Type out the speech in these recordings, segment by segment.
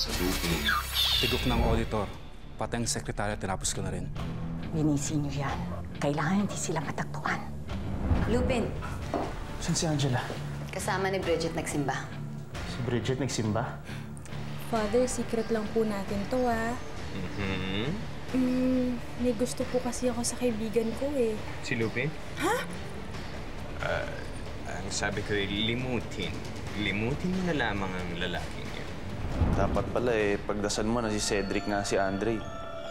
Tigok ng auditor, pati ang sekretarya tinapos ko na rin. Linisin niyo yan. Kailangan hindi sila mataktukan. Lupin, Saan si Angela? kasama ni Bridget nagsimba. Si Bridget nagsimba? Father, secret lang po natin to, ah. May gusto po kasi ako sa kaibigan ko, eh. Si Lupin? Ha? Ang sabi ko ay limutin. Limutin mo na lamang ang lalaking yan. Dapat pala pagdasal mo na si Cedric nga si Andre.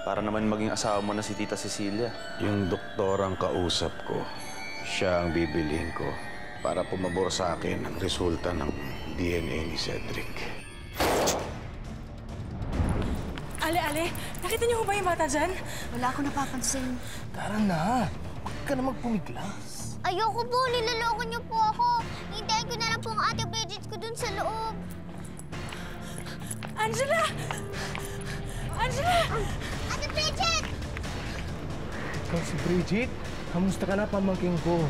Para naman maging asawa mo na si Tita Cecilia. Yung doktor ang kausap ko, siya ang bibilihin ko para pumabor sa akin ang resulta ng DNA ni Cedric. Ale, nakita niyo ba yung bata dyan? Wala akong napapansin. Tara na! Huwag ka naman pumiglas. Ayoko po, nilaloko niyo po ako. Hintayin ko na lang po ang ate Bridget ko dun sa loob. Angela! Angela! Ate Bridget! Ikaw si Bridget? Kamusta ka na, pamangking ko?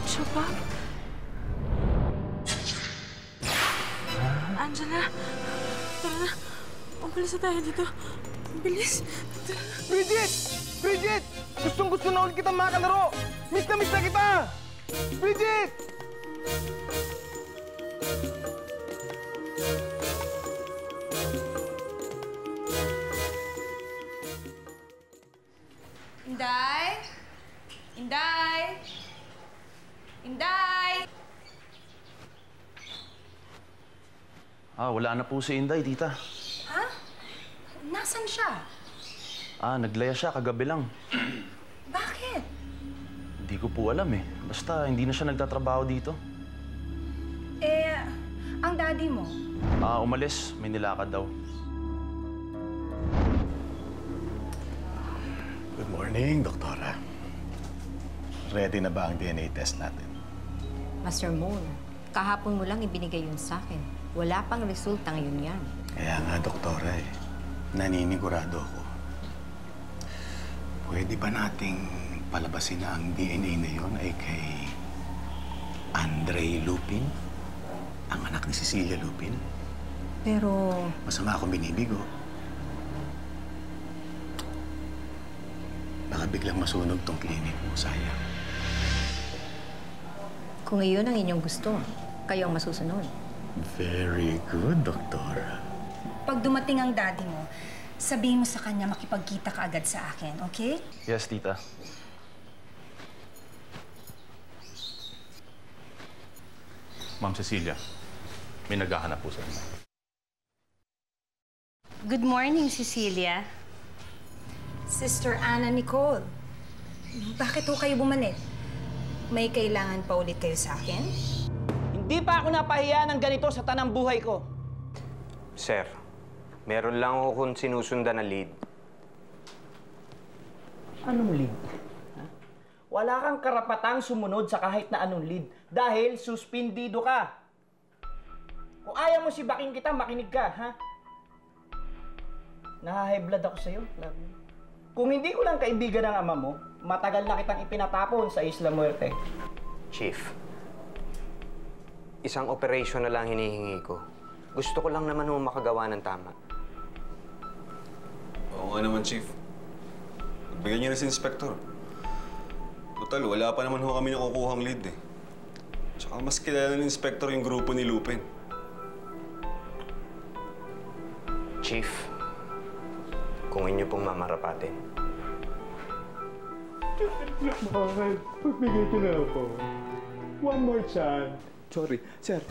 Siya ba? Angela! Tara na. Umalis na tayo dito. Bilis. Bridget! Bridget! Gustong-gusto na ulit kitang makalaro! Miss na kita! Bridget! Inday? Inday? Inday? Wala na po si Inday, Tita. Ha? Nasaan siya? Naglaya siya kagabi lang. Bakit? Hindi ko po alam Basta hindi na siya nagtatrabaho dito. Ang daddy mo? Umalis. May nilakad daw. Good morning, Doktora. Ready na ba ang DNA test natin? Master Moon, kahapon mo lang ibinigay yun sa akin. Wala pang resulta ngayon yan. Kaya nga, Doktora naninigurado ako. Pwede ba nating palabasin na ang DNA na yon ay kay Andre Lupin? Ang anak ni Cecilia Lupin? Pero... Masama akong binibigo. Baka biglang masunog tong klinik mo, sayang. Kung iyon ang inyong gusto, kayo ang masusunod. Very good, Doktora. Pag dumating ang daddy mo, sabihin mo sa kanya makipagkita ka agad sa akin, okay? Yes, Tita. Ma'am Cecilia, may naghahanap po sa inyo. Good morning, Cecilia. Sister Anna Nicole, bakit ho kayo bumalik? May kailangan pa ulit kayo sa akin? Hindi pa ako napahiya ng ganito sa tanang buhay ko. Sir, meron lang ako kung sinusundan na lead. Anong lead? Ha? Wala kang karapatang sumunod sa kahit na anong lead dahil suspindido ka. Kung ayaw mo si Baking kita, makinig ka, ha? Naha-high blood ako sa'yo, love you. Kung hindi ko lang kaibigan ng ama mo, matagal na kitang ipinatapon sa Isla Muerte. Chief, isang operation na lang hinihingi ko. Gusto ko lang naman makagawa ng tama. Oo nga naman, Chief. Bigyan niyo na si Inspector. Total, wala pa naman kami nakukuhang lead Tsaka mas kilala ng Inspector yung grupo ni Lupin. Chief, kung inyo pong mamarapatin. Bakit? Pagbigay ko na ako. One more chance. Sorry, sir.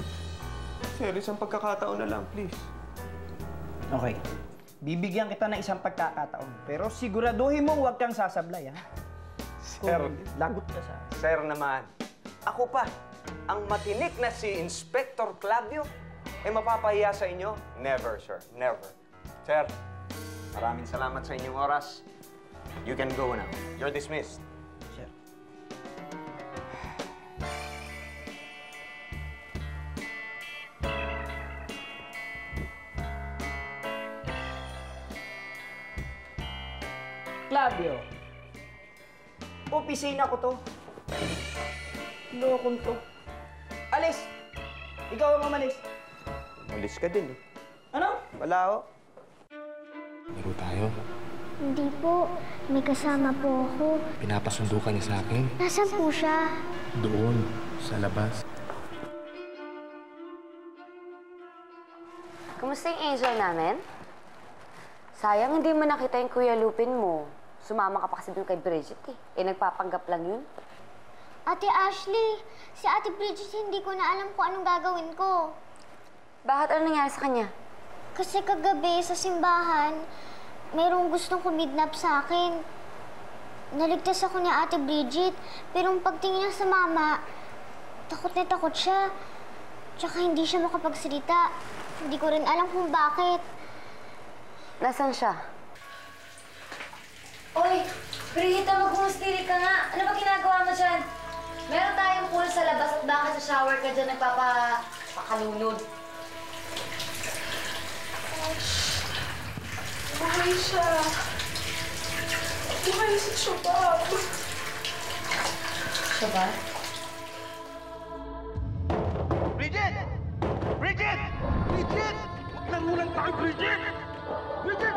Sir, isang pagkakataon na lang, please. Okay. Bibigyan kita ng isang pagkakataon. Pero siguraduhin mo huwag kang sasablay, ha? Sir, lagot ka sa... Sir naman, ako pa, ang matinik na si Inspector Clavio, mapapahiya sa inyo? Never, sir. Never. Sir, maraming salamat sa inyong oras. You can go now. You're dismissed. Sir. Clavio. Opisina ko to. Lokon to. Alis! Ikaw ang umalis. Umalis ka din Ano? Wala ho. Laro tayo. Hindi po. May kasama po ako. Pinapasundo ka niya sa akin. Nasaan po siya? Doon, sa labas. Kumusta yung angel namin? Sayang hindi mo nakita yung Kuya Lupin mo. Sumama ka pa kasi doon kay Bridget eh. Nagpapanggap lang yun. Ate Ashley, si Ate Bridget hindi ko na alam kung anong gagawin ko. Bakit? Ano nangyari sa kanya? Kasi kagabi sa simbahan, mayroong gustong kumidnap sa akin. Naligtas ako ni Ate Bridget, pero ang pagtingin niya sa mama, takot na takot siya. Tsaka hindi siya makapagsalita. Hindi ko rin alam kung bakit. Nasaan siya? Oy, Brigita, magmustili ka nga. Ano ba ginagawa mo dyan? Meron tayong pool sa labas at baka sa shower ka dyan nagpapakalunod. Buhay siya. Buhay si Shabab. Shabab? Bridget! Bridget! Bridget! Nagulan tayo, Bridget! Bridget!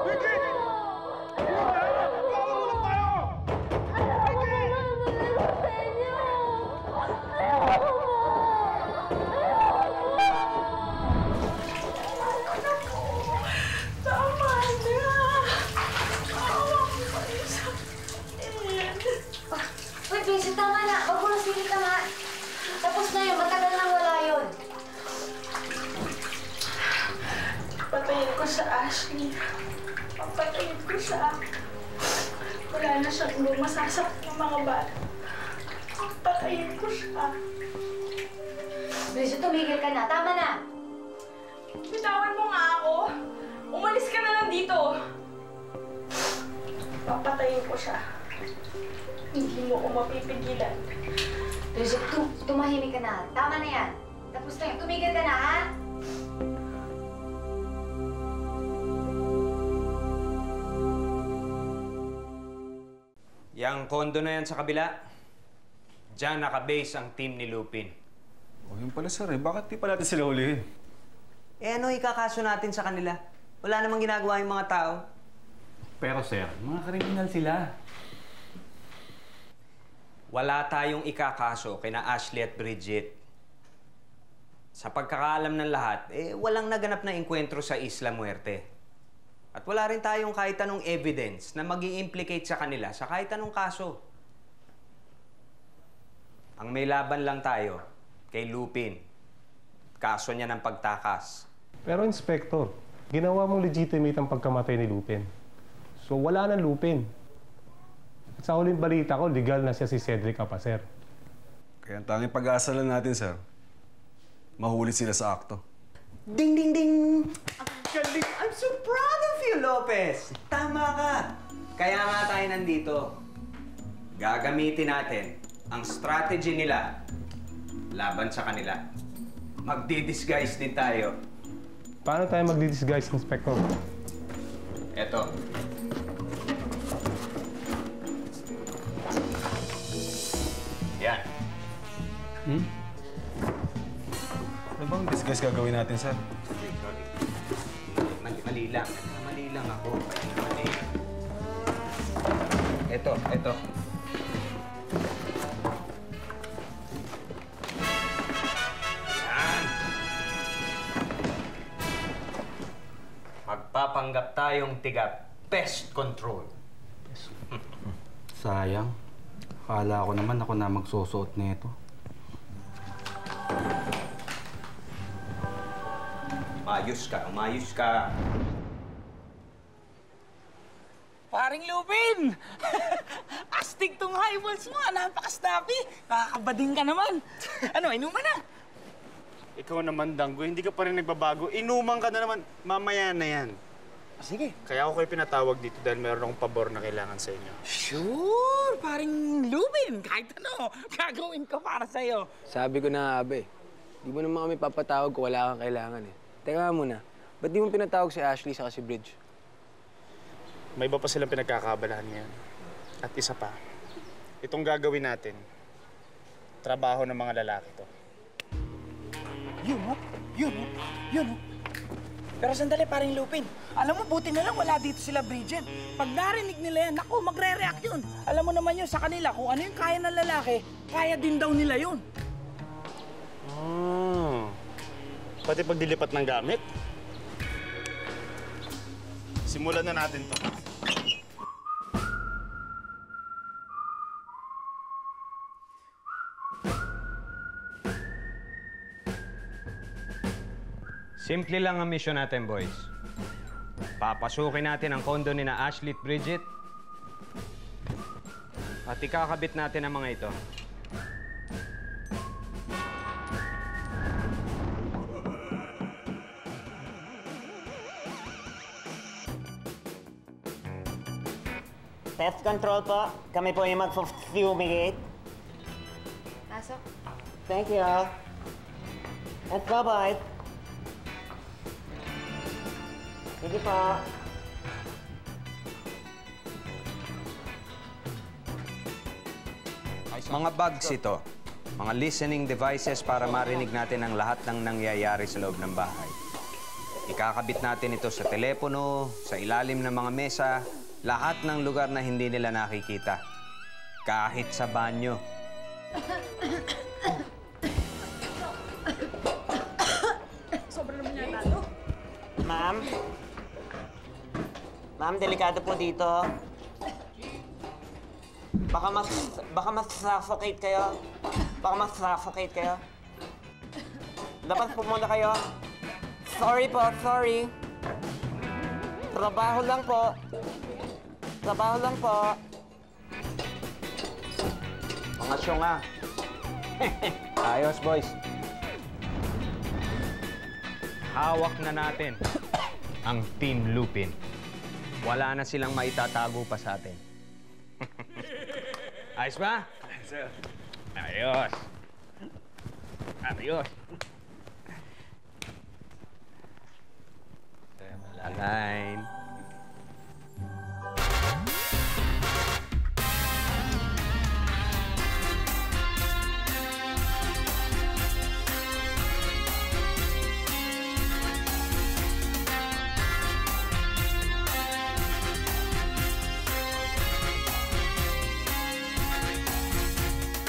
Bridget! Uy, Bridget, tama na. Wag mo na sige ka nga. Tapos na yun. Matagal nang wala yun. Patayin ko sa Ashley. Papatayin ko siya. Wala na siyang ibang masasakit ng mga bata. Papatayin ko siya. Bridget, tumigil ka na. Tama na. Bitawan mo nga ako. Umalis ka na lang dito. Papatayin ko siya. Hindi mo ko mapipigilan. Bridget, tumahimik ka na. Tama na yan. Tapos na yun. Tumigil ka na, ha? Yang kondo na yan sa kabila, diyan nakabase ang team ni Lupin. Oh, yun pala, sir. Bakit di pa natin sila hulihin? Ano ikakaso natin sa kanila? Wala namang ginagawa yung mga tao. Pero sir, mga kriminal sila. Wala tayong ikakaso kina Ashley at Bridget. Sa pagkakaalam ng lahat, walang naganap na engkwentro sa Isla Muerte. At wala rin tayong kahit anong evidence na mag-i-implicate sa kanila sa kahit anong kaso. Ang may laban lang tayo kay Lupin. Kaso niya ng pagtakas. Pero Inspector, ginawa mong legitimate ang pagkamatay ni Lupin. So wala nang Lupin. At sa huling balita ko, legal na siya si Cedric Apacer. Kaya ang tanging pag-asa lang natin, sir, mahuli sila sa akto. Ding, ding, ding! Ang galing! I'm so proud of you, Lopez! Tama ka! Kaya nga tayo nandito. Gagamitin natin ang strategy nila laban sa kanila. Magdi-disguise din tayo. Paano tayo magdi-disguise, Inspector? Eto. Yan. Ano bang disguise gagawin natin, sir? Sorry. Mali lang. Mali lang ako. Mali. Eto. Yan. Magpapanggap tayong tiga pest control. Sayang. Akala ko naman ako na magsusuot nito. Umayos ka. Paring Lupin! Astig tong high balls mo, napaka-snappy. Nakakabading ka naman. Ano, inuman na? Ikaw naman, Danggo, hindi ka pa rin nagbabago. Inuman ka na naman. Mamaya na yan. Sige. Kaya ako kayo pinatawag dito dahil meron akong pabor na kailangan sa inyo. Sure, paring Lupin. Kahit ano, gagawin ko para sa'yo. Sabi ko na, Abe, di mo naman kami papatawag kung wala kang kailangan eh. Teka muna, ba't di mo pinatawag si Ashley saka si Bridge? May iba pa silang pinagkakabalahan ngayon. At isa pa, itong gagawin natin, trabaho ng mga lalaki to. Yun, oh. Pero sandali, paring Lupin. Alam mo, buti na lang wala dito sila Bridget. Pag narinig nila yan, naku, magre-react yun. Alam mo naman yun sa kanila, kung ano yung kaya ng lalaki, kaya din daw nila yun. Pati pagdilipat ng gamit. Simulan na natin to. Simple lang ang mission natin, boys. Papasukin natin ang kondo ni na Ashley at Bridget. At ikakabit natin ang mga ito. Pest control po. Kami po yung mag-fumigate. Pasok. Thank you. At bye-bye. Sige po. Mga bugs ito. Mga listening devices para marinig natin ang lahat ng nangyayari sa loob ng bahay. Ikakabit natin ito sa telepono, sa ilalim ng mga mesa, lahat ng lugar na hindi nila nakikita. Kahit sa banyo. Sobrang naman yata ito. Ma'am? Ma'am, delikado po dito. Baka mas-suffocate kayo. Baka mas-suffocate kayo. Dapat po muna kayo. Sorry po, sorry. Trabaho lang po. Trabaho lang po. Mga syunga. Ayos, boys. Hawak na natin ang Team Lupin. Wala na silang maitatago pa sa atin. Ayos ba? Sir. Ayos. Ayos. Align.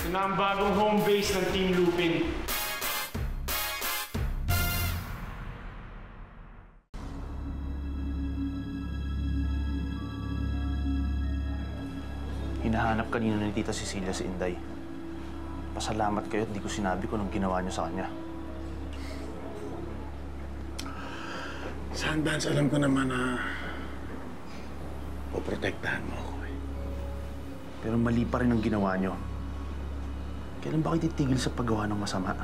Ito na ang bagong home base ng Team Lupin. Hinahanap kanina ni Tita Cecilia si Inday. Pasalamat kayo at di ko sinabi ko nung ginawa niyo sa kanya. Sundance, alam ko naman na poprotektahan mo ako eh. Pero mali pa rin ang ginawa niyo. Kailan ba kayo titigil sa paggawa ng masama?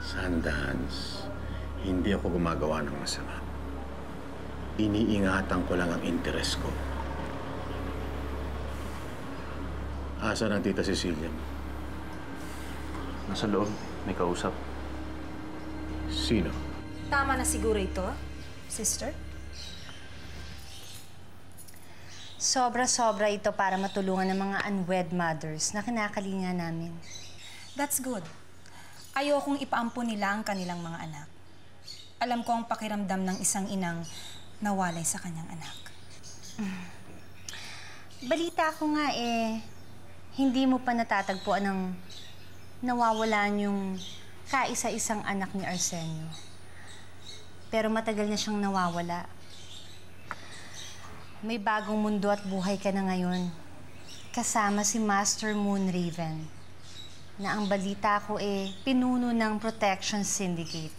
Sundance, hindi ako gumagawa ng masama. Iniingatan ko lang ang interes ko. Asa ng Tita Cecilia? Nasa loob. May kausap. Sino? Tama na siguro ito, sister? Sobra-sobra ito para matulungan ng mga unwed mothers na kinakalinga namin. That's good. Ayokong ipaampon nila ang kanilang mga anak. Alam ko ang pakiramdam ng isang inang nawalay sa kanyang anak. Balita ko nga hindi mo pa natatagpuan ng nawawalan yung kaisa-isang anak ni Arsenio. Pero matagal na siyang nawawala. May bagong mundo at buhay ka na ngayon. Kasama si Master Moonraven. Na ang balita ko pinuno ng Protection Syndicate.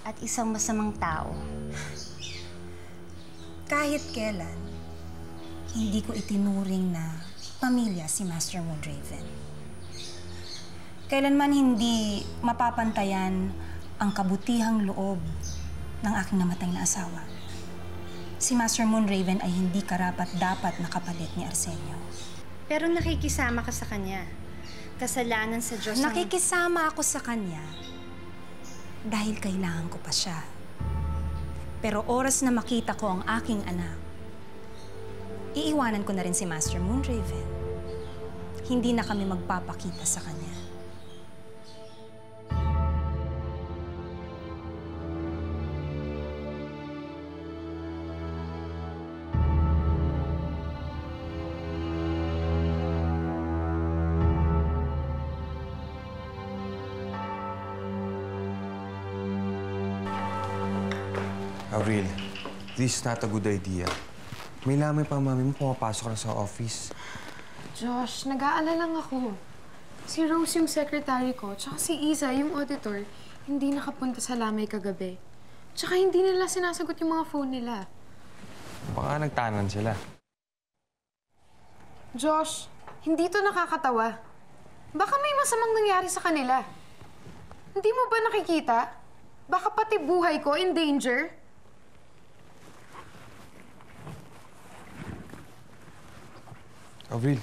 At isang masamang tao. Kahit kailan, hindi ko itinuring na pamilya si Master Moonraven. Kailanman hindi mapapantayan ang kabutihang loob ng aking namatay na asawa. Si Master Moonraven ay hindi karapat-dapat na kapalit ni Arsenio. Pero nakikisama ka sa kanya. Kasalanan sa Diyos Nakikisama ako sa kanya dahil kailangan ko pa siya. Pero oras na makita ko ang aking anak, iiwanan ko na rin si Master Moonraven. Hindi na kami magpapakita sa kanya. Avril, this is not a good idea. May lamay pa mami mo pumapasok na sa office. Josh, nag-aalala lang ako. Si Rose yung secretary ko, tsaka si Isa yung auditor, hindi nakapunta sa lamay kagabi. Tsaka hindi nila sinasagot yung mga phone nila. Baka nagtanan sila. Josh, hindi to nakakatawa. Baka may masamang nangyari sa kanila. Hindi mo ba nakikita? Baka pati buhay ko in danger. Avril,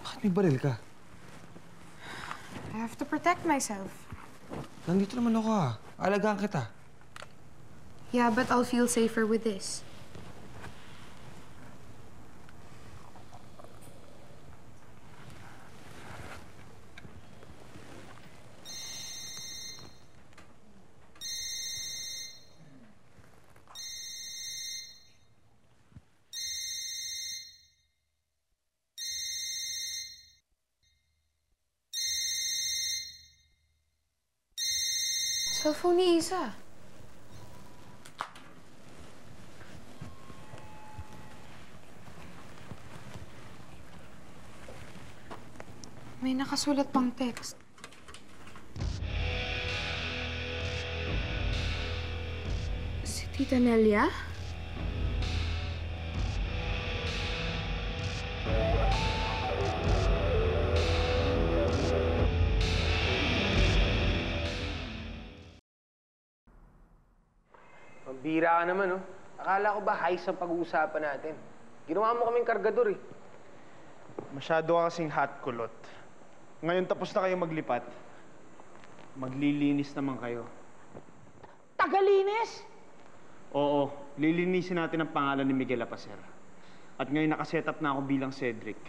bakit may baril ka? I have to protect myself. Nandito naman ako Alagaan kita. Yeah, but I'll feel safer with this. Cellphone ni Isa. May nakasulat pang text. Si Tita Nelia? Bira ka naman, oh. Akala ko ba heist ang pag-uusapan natin? Ginawa mo kaming kargador, eh. Masyado ka kasing hot kulot. Ngayon tapos na kayo maglipat. Maglilinis naman kayo. Tagalinis? Oo, lilinisin natin ang pangalan ni Miguel Apacer. At ngayon nakaset up na ako bilang Cedric.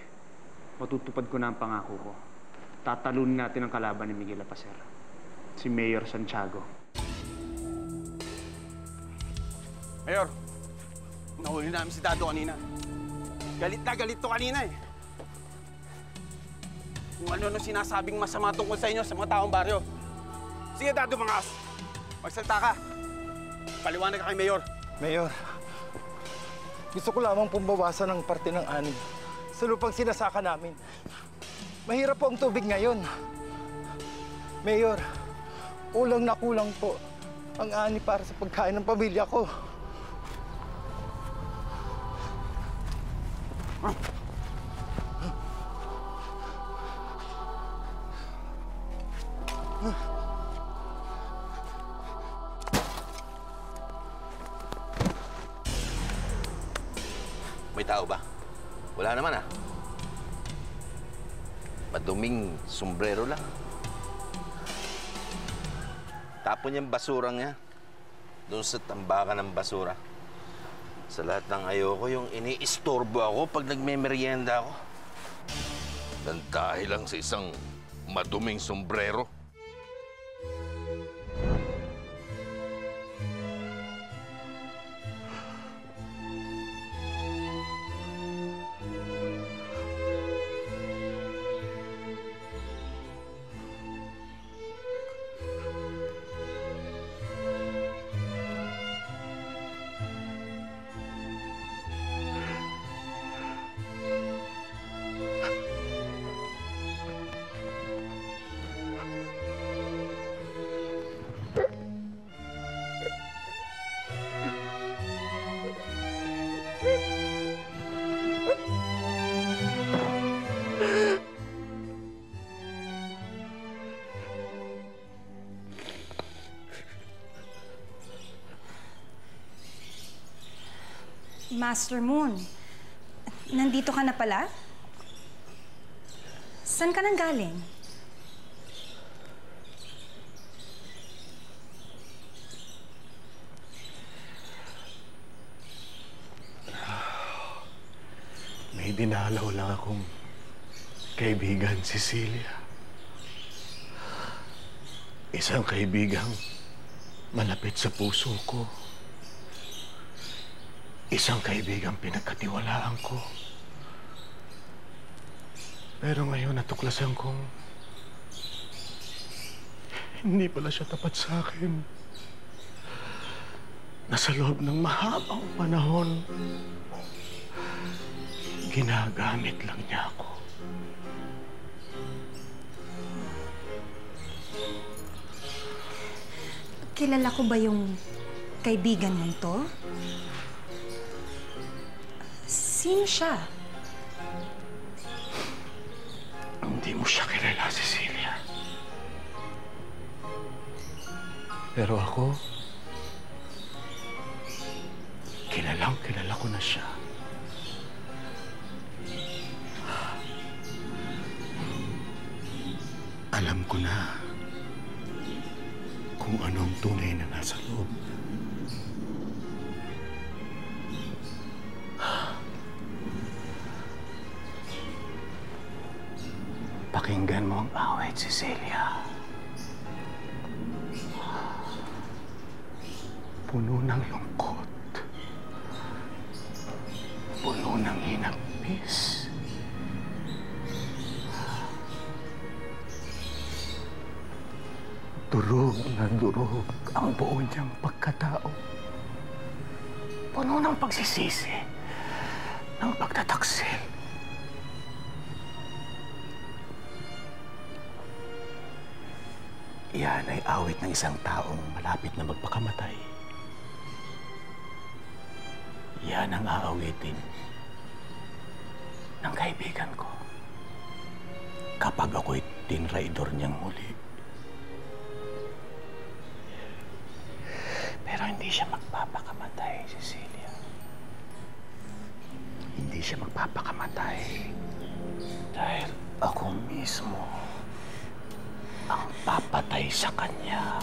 Matutupad ko na ang pangako ko. Tatalunin natin ang kalaban ni Miguel Apacer. Si Mayor Santiago. Mayor, nahuli namin si Dado kanina. Galit na galit to kanina eh. Kung ano sinasabing masama tungkol sa inyo sa mga taong baryo. Sige Dado, mga as. Magsalita ka. Paliwanag ka kay Mayor. Mayor, gusto ko lamang pumbawasan ng parte ng ani sa lupang sinasaka namin. Mahirap po ang tubig ngayon. Mayor, kulang na kulang po ang ani para sa pagkain ng pamilya ko. May tao ba? Wala naman Maduming sombrero lang. Tapon yung basurang yan doon sa tambakan ng basura. Sa lahat ng ayoko, yung ini-istorbo ako pag nagme-merienda ako. Dan dahil lang sa isang maduming sombrero. Master Moon, nandito ka na pala? Saan ka nang galing? May dinalaw lang akong kaibigan, Cecilia. Isang kaibigang malapit sa puso ko. Isang kaibigang pinagkatiwalaan ko. Pero ngayon natuklasan kong hindi pala siya tapat sa akin. na sa loob ng mahabang panahon, ginagamit lang niya ako. Kilala ko ba yung kaibigan mong to? Sino siya? Hindi mo siya kilala, Cecilia. Pero ako, kilala ko na siya. Alam ko na kung anong tunay na nasa loob. Pakinggan mo ang awit, Cecilia. Puno ng lungkot. Puno ng hinagpis. Durog na durog ang buo niyang pagkatao. Puno ng pagsisisi, ng pagtataksil. Yan ay awit ng isang taong malapit na magpakamatay. Yan ang aawitin ng kaibigan ko kapag ako'y tinraidor niyang muli. Pero hindi siya magpapakamatay, Cecilia. Hindi siya magpapakamatay dahil ako mismo ang papatay sa kanya.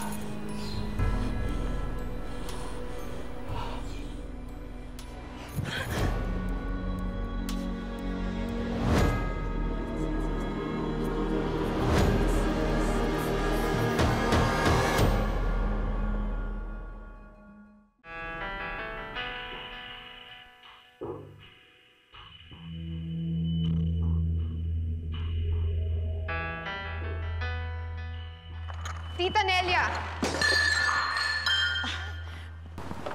Tita Nelia!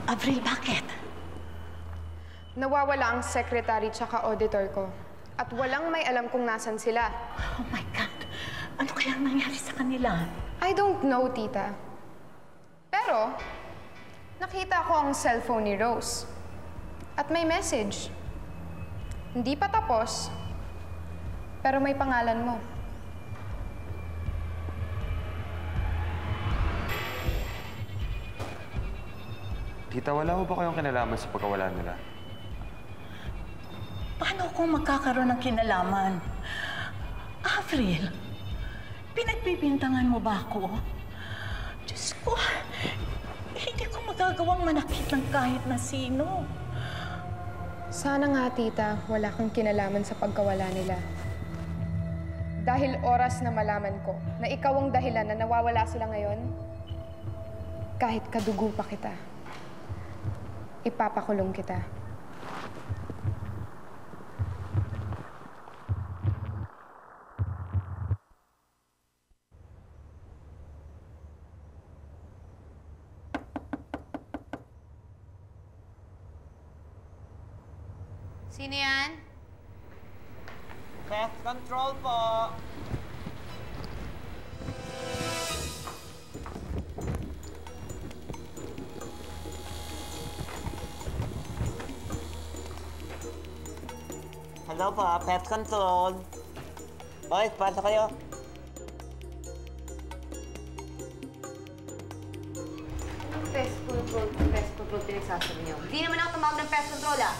Avril, bakit? Nawawala ang secretary tsaka auditor ko. At walang may alam kung nasan sila. Oh my God! Ano kayang nangyari sa kanila? I don't know, tita. Pero, nakita ko ang cellphone ni Rose. At may message. Hindi pa tapos, pero may pangalan mo. Tita, wala mo ba kayong kinalaman sa pagkawala nila? Paano kung magkakaroon ng kinalaman? Avril, pinagbibintangan mo ba ako? Diyos ko, hindi ko magagawang manakit ng kahit na sino. Sana nga, tita, wala kang kinalaman sa pagkawala nila. Dahil oras na malaman ko na ikaw ang dahilan na nawawala sila ngayon, kahit kadugo pa kita, ipapakulong kita. Sino yan? Pest control po. Hello po, pest control. Hoy, pasok kayo. Pest control pinagsasabi niyo. Hindi naman ako tumawag ng pest control, ah.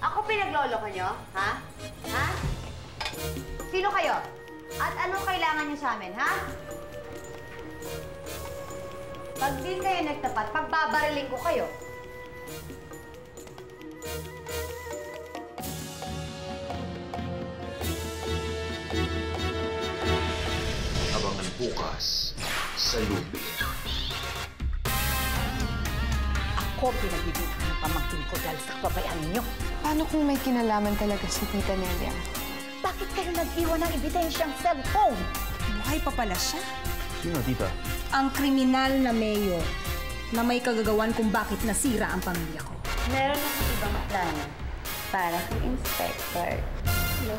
Ako pinaglolo ko niyo, ha? Ha? Sino kayo? At anong kailangan niyo sa amin, ha? Pag di kayo nagtapat, pagbabariling ko kayo. Abangan bukas sa Lupin. Ako pinagbibigyan ng pamangkin ko dahil sa kababayaan ninyo. Paano kung may kinalaman talaga si Tita Nelia? Bakit kayo nag-iwan ng ebidensyang cellphone? Buhay pa pala siya. Sino, tita? Ang kriminal na mayor. na may kagagawan kung bakit nasira ang pamilya ko. Meron akong ibang plano para kay Inspector. No?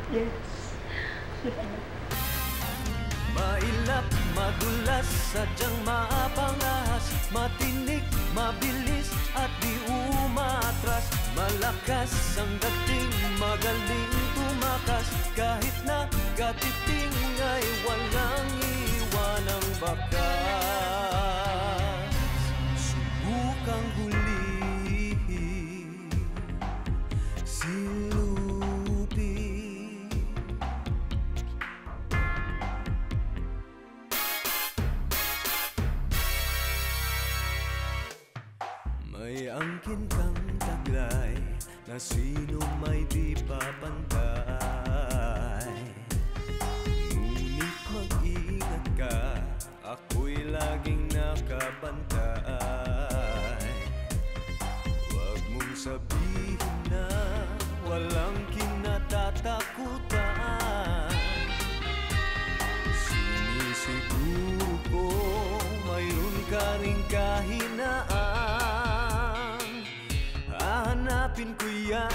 Yes. Mailap, madulas, sadyang maapangahas, matinik, mabilis at di umatras. Malakas ang dating, magaling tumakas, kahit na katiting ay walang iwanang bakas. Subukang hulihin si Lupin. May angkin kang taglay na sino may di papantay. Ngunit mag-iingat ka, ako'y laging nakabantay. Huwag mong sabihin na walang kinatatakutan. Sinisiguro ko mayroon ka ring kahinaan. Hahanapin ko yan.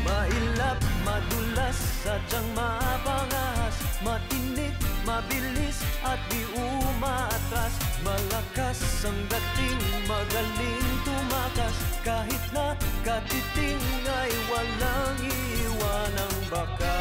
Mailap, madulas, sadyang mapangahas, matinik, mabilis at di umatras. Malakas ang dating, magaling tumakas, kahit na katiting ay walang iwanang bakas.